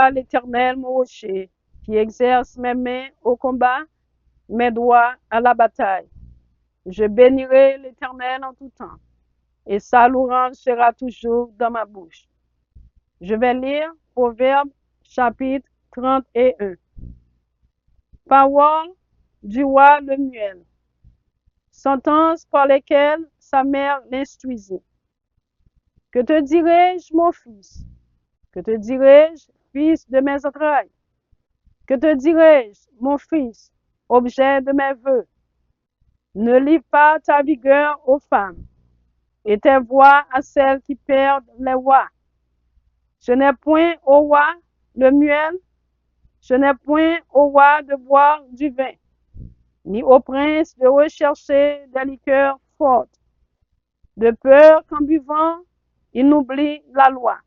toi, l'Éternel, mon rocher, qui exerce mes mains au combat, mes doigts à la bataille. Je bénirai l'Éternel en tout temps, et sa louange sera toujours dans ma bouche. Je vais lire Proverbe chapitre 31. Parole du roi Lemuel. Sentences par lesquelles sa mère l'instruisit. Que te dirai-je, mon fils? Que te dirai-je, fils de mes entrailles? Que te dirai-je, mon fils, objet de mes vœux? Ne livre pas ta vigueur aux femmes, et tes voix à celles qui perdent les rois. Ce n'est point au roi le miel, ce n'est point au roi de boire du vin, ni au prince de rechercher des liqueurs fortes, de peur qu'en buvant, il n'oublie la loi,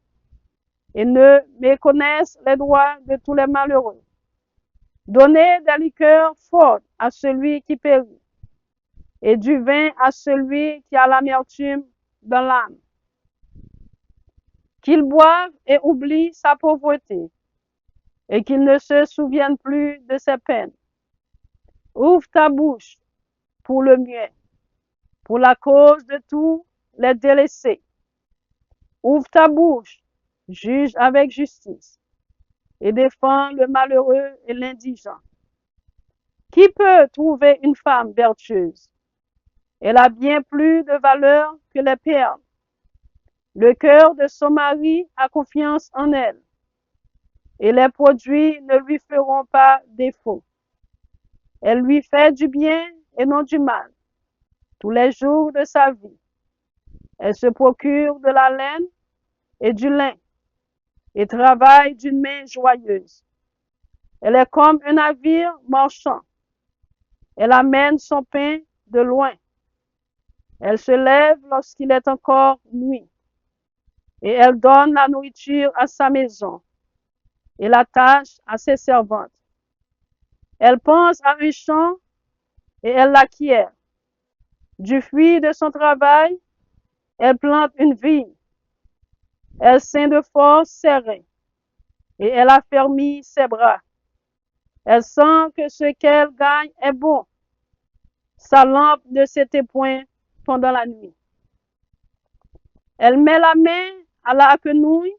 et ne méconnaisse les droits de tous les malheureux. Donnez des liqueurs fortes à celui qui périt, et du vin à celui qui a l'amertume dans l'âme. Qu'il boive et oublie sa pauvreté, et qu'il ne se souvienne plus de ses peines. Ouvre ta bouche pour le mieux, pour la cause de tous les délaissés. Ouvre ta bouche, juge avec justice, et défends le malheureux et l'indigent. Qui peut trouver une femme vertueuse? Elle a bien plus de valeur que les perles. Le cœur de son mari a confiance en elle, et les produits ne lui feront pas défaut. Elle lui fait du bien et non du mal, tous les jours de sa vie. Elle se procure de la laine et du lin, et travaille d'une main joyeuse. Elle est comme un navire marchand. Elle amène son pain de loin. Elle se lève lorsqu'il est encore nuit, et elle donne la nourriture à sa maison et la tâche à ses servantes. Elle pense à un champ et elle l'acquiert. Du fruit de son travail, elle plante une vigne. Elle ceint de force ses reins et elle affermit ses bras. Elle sent que ce qu'elle gagne est bon. Sa lampe ne s'éteint point pendant la nuit. Elle met la main à la quenouille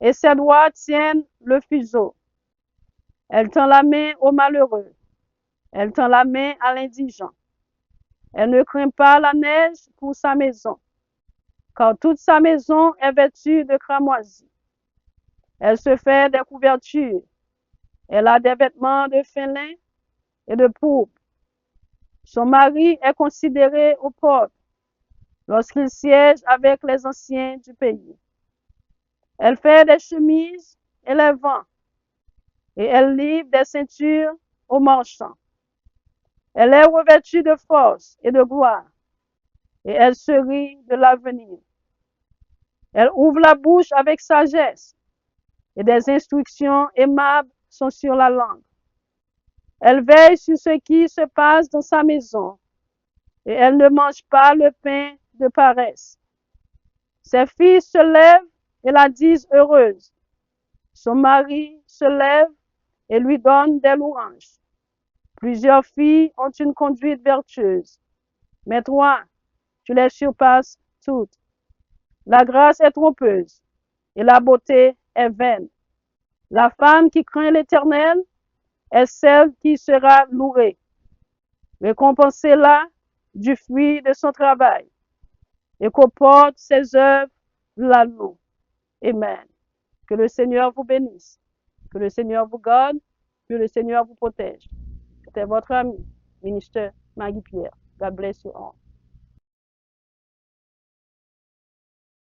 et ses doigts tiennent le fuseau. Elle tend la main au malheureux. Elle tend la main à l'indigent. Elle ne craint pas la neige pour sa maison, car toute sa maison est vêtue de cramoisie. Elle se fait des couvertures. Elle a des vêtements de fin lin et de pourpre. Son mari est considéré au peuple lorsqu'il siège avec les anciens du pays. Elle fait des chemises et les vend, et elle livre des ceintures aux marchands. Elle est revêtue de force et de gloire, et elle se rit de l'avenir. Elle ouvre la bouche avec sagesse, et des instructions aimables sont sur la langue. Elle veille sur ce qui se passe dans sa maison, et elle ne mange pas le pain de paresse. Ses fils se lèvent et la disent heureuse. Son mari se lève et lui donne des louanges. Plusieurs filles ont une conduite vertueuse, mais toi, tu les surpasses toutes. La grâce est trompeuse et la beauté est vaine. La femme qui craint l'Éternel est celle qui sera louée. Récompensez-la du fruit de son travail et qu'au porte ses œuvres la louent. Amen. Que le Seigneur vous bénisse, que le Seigneur vous garde, que le Seigneur vous protège. C'était votre ami, ministre Maggie Pierre. God bless you all.